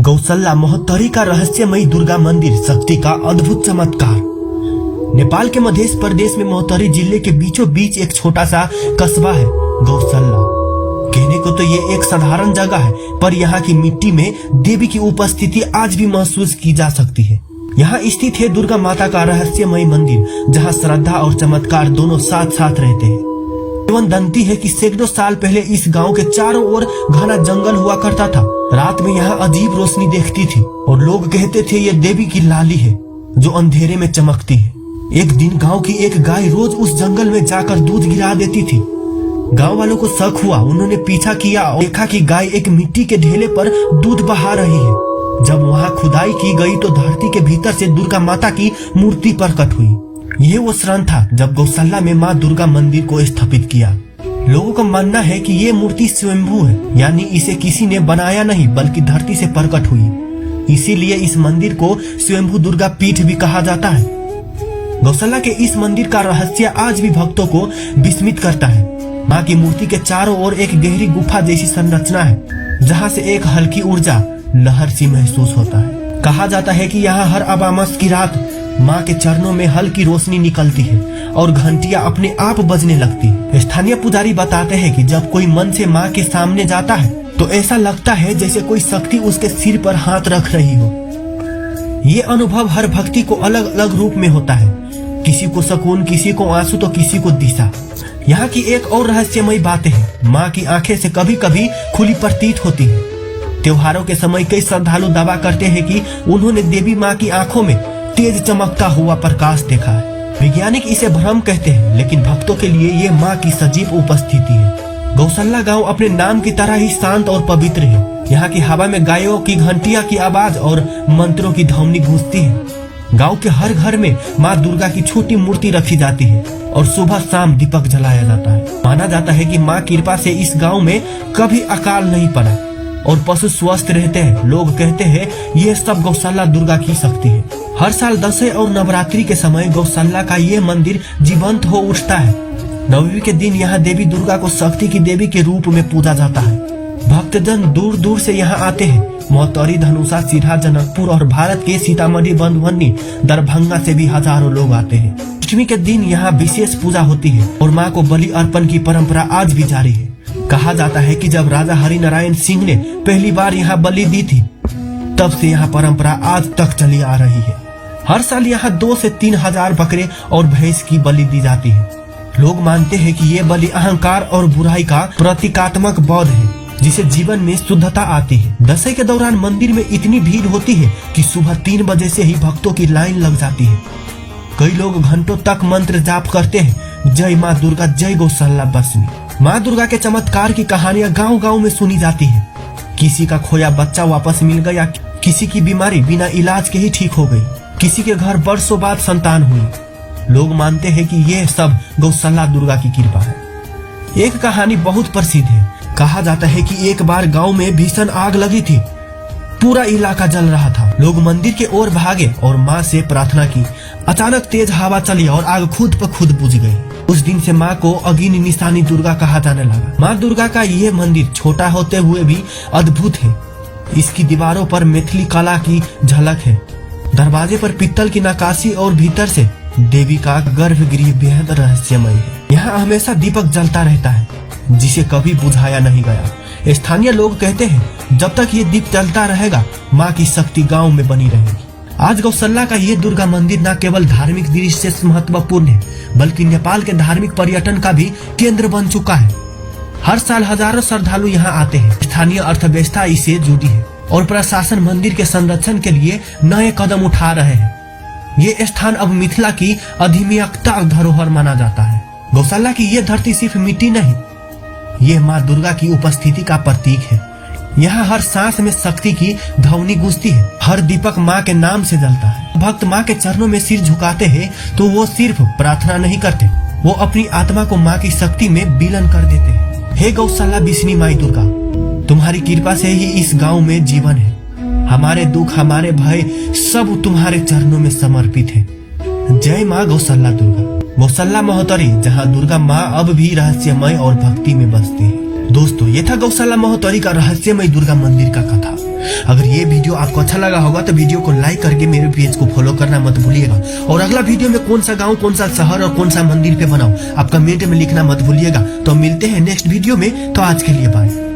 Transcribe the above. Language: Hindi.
गौसल्ला महोत्तरी का रहस्यमयी दुर्गा मंदिर शक्ति का अद्भुत चमत्कार। नेपाल के मध्य प्रदेश में महोत्तरी जिले के बीचों बीच एक छोटा सा कस्बा है गौसल्ला। कहने को तो ये एक साधारण जगह है, पर यहाँ की मिट्टी में देवी की उपस्थिति आज भी महसूस की जा सकती है। यहाँ स्थित है दुर्गा माता का रहस्यमयी मंदिर, जहाँ श्रद्धा और चमत्कार दोनों साथ साथ रहते हैं। किंवदंती है कि सैकड़ों साल पहले इस गांव के चारों ओर घना जंगल हुआ करता था। रात में यहाँ अजीब रोशनी देखती थी और लोग कहते थे ये देवी की लाली है जो अंधेरे में चमकती है। एक दिन गांव की एक गाय रोज उस जंगल में जाकर दूध गिरा देती थी। गांव वालों को शक हुआ, उन्होंने पीछा किया और देखा कि गाय एक मिट्टी के ढेले पर दूध बहा रही है। जब वहाँ खुदाई की गई तो धरती के भीतर से दुर्गा माता की मूर्ति प्रकट हुई। ये वो क्षण था जब गौसल्ला में माँ दुर्गा मंदिर को स्थापित किया। लोगों का मानना है कि ये मूर्ति स्वयंभू है, यानी इसे किसी ने बनाया नहीं बल्कि धरती से प्रकट हुई। इसीलिए इस मंदिर को स्वयंभू दुर्गा पीठ भी कहा जाता है। गौसल्ला के इस मंदिर का रहस्य आज भी भक्तों को विस्मित करता है। माँ की मूर्ति के चारों ओर एक गहरी गुफा जैसी संरचना है, जहाँ से एक हल्की ऊर्जा लहर सी महसूस होता है। कहा जाता है कि यहाँ हर अमावस की रात माँ के चरणों में हल्की रोशनी निकलती है और घंटियां अपने आप बजने लगती है। स्थानीय पुजारी बताते हैं कि जब कोई मन से माँ के सामने जाता है तो ऐसा लगता है जैसे कोई शक्ति उसके सिर पर हाथ रख रही हो। ये अनुभव हर भक्ति को अलग अलग रूप में होता है, किसी को सुकून, किसी को आंसू तो किसी को दिशा। यहाँ की एक और रहस्यमयी बात है, माँ की आंखें से कभी कभी खुली प्रतीत होती है। त्योहारों के समय कई श्रद्धालु दावा करते हैं कि उन्होंने देवी माँ की आंखों में तेज चमकता हुआ प्रकाश देखा है। वैज्ञानिक इसे भ्रम कहते हैं, लेकिन भक्तों के लिए ये माँ की सजीव उपस्थिति है। गौसल्ला गांव अपने नाम की तरह ही शांत और पवित्र है। यहाँ की हवा में गायों की घंटिया की आवाज और मंत्रों की ध्वनि गूंजती है। गांव के हर घर में माँ दुर्गा की छोटी मूर्ति रखी जाती है और सुबह शाम दीपक जलाया जाता है। माना जाता है कि माँ कृपा से इस गाँव में कभी अकाल नहीं पड़ा और पशु स्वस्थ रहते हैं। लोग कहते हैं ये सब गौसल्ला दुर्गा की शक्ति है। हर साल दशहरा और नवरात्रि के समय गौसल्ला का ये मंदिर जीवंत हो उठता है। नवमी के दिन यहाँ देवी दुर्गा को शक्ति की देवी के रूप में पूजा जाता है। भक्तजन दूर दूर से यहाँ आते हैं। महोत्तरी, धनुषा, सिरहा, जनकपुर और भारत के सीतामढ़ी, बंधुवनी, दरभंगा से भी हजारों लोग आते हैं। अष्टमी के दिन यहाँ विशेष पूजा होती है और माँ को बलि अर्पण की परंपरा आज भी जारी है। कहा जाता है कि जब राजा हरिनारायण सिंह ने पहली बार यहाँ बलि दी थी, तब से यहाँ परंपरा आज तक चली आ रही है। हर साल यहाँ 2 से 3 हजार बकरे और भैंस की बलि दी जाती है। लोग मानते हैं कि ये बलि अहंकार और बुराई का प्रतीकात्मक बौद्ध है, जिसे जीवन में शुद्धता आती है। दशहरे के दौरान मंदिर में इतनी भीड़ होती है कि सुबह 3 बजे से ही भक्तों की लाइन लग जाती है। कई लोग घंटों तक मंत्र जाप करते हैं, जय माँ दुर्गा, जय गौसल्ला बसनी। माँ दुर्गा के चमत्कार की कहानियां गांव गांव में सुनी जाती है। किसी का खोया बच्चा वापस मिल गया, किसी की बीमारी बिना इलाज के ही ठीक हो गई, किसी के घर बरसों बाद संतान हुई। लोग मानते हैं कि यह सब गौसल्ला दुर्गा की कृपा है। एक कहानी बहुत प्रसिद्ध है। कहा जाता है कि एक बार गांव में भीषण आग लगी थी। पूरा इलाका जल रहा था। लोग मंदिर के ओर भागे और माँ से प्रार्थना की। अचानक तेज हवा चली और आग खुद पर खुद बुझ गई। उस दिन से माँ को अग्नि निशानी दुर्गा कहा जाने लगा। माँ दुर्गा का ये मंदिर छोटा होते हुए भी अद्भुत है। इसकी दीवारों पर मैथिली कला की झलक है। दरवाजे पर पित्तल की नक्काशी और भीतर से देवी का गर्भगृह बेहद रहस्यमय है। यहाँ हमेशा दीपक जलता रहता है, जिसे कभी बुझाया नहीं गया। स्थानीय लोग कहते हैं जब तक ये दीप जलता रहेगा, माँ की शक्ति गांव में बनी रहेगी। आज गौसल्ला का ये दुर्गा मंदिर न केवल धार्मिक दृष्टि से महत्वपूर्ण है, बल्कि नेपाल के धार्मिक पर्यटन का भी केंद्र बन चुका है। हर साल हजारों श्रद्धालु यहाँ आते हैं। स्थानीय अर्थव्यवस्था इससे जुड़ी है और प्रशासन मंदिर के संरक्षण के लिए नए कदम उठा रहे हैं। ये स्थान अब मिथिला की अधिमेयता धरोहर माना जाता है। गौसल्ला की ये धरती सिर्फ मिट्टी नहीं, ये माँ दुर्गा की उपस्थिति का प्रतीक है। यहाँ हर सांस में शक्ति की ध्वनि गूंजती है। हर दीपक माँ के नाम से जलता है। भक्त माँ के चरणों में सिर झुकाते हैं तो वो सिर्फ प्रार्थना नहीं करते, वो अपनी आत्मा को माँ की शक्ति में विलीन कर देते हैं। हे गौसल्ला बिसनी माई दुर्गा, तुम्हारी कृपा से ही इस गाँव में जीवन है। हमारे दुख, हमारे भय सब तुम्हारे चरणों में समर्पित है। जय माँ गौसल्ला दुर्गा। गौसल्ला महोत्तरी, जहाँ दुर्गा माँ अब भी रहस्यमय और भक्ति में बसती है। दोस्तों, ये था गौशाला महोत्तरी का रहस्यमय दुर्गा मंदिर का कथा। अगर ये वीडियो आपको अच्छा लगा होगा तो वीडियो को लाइक करके मेरे पेज को फॉलो करना मत भूलिएगा। और अगला वीडियो में कौन सा गांव, कौन सा शहर और कौन सा मंदिर पे बनाऊं, आप कमेंट में लिखना मत भूलिएगा। तो मिलते हैं नेक्स्ट वीडियो में। तो आज के लिए बाय।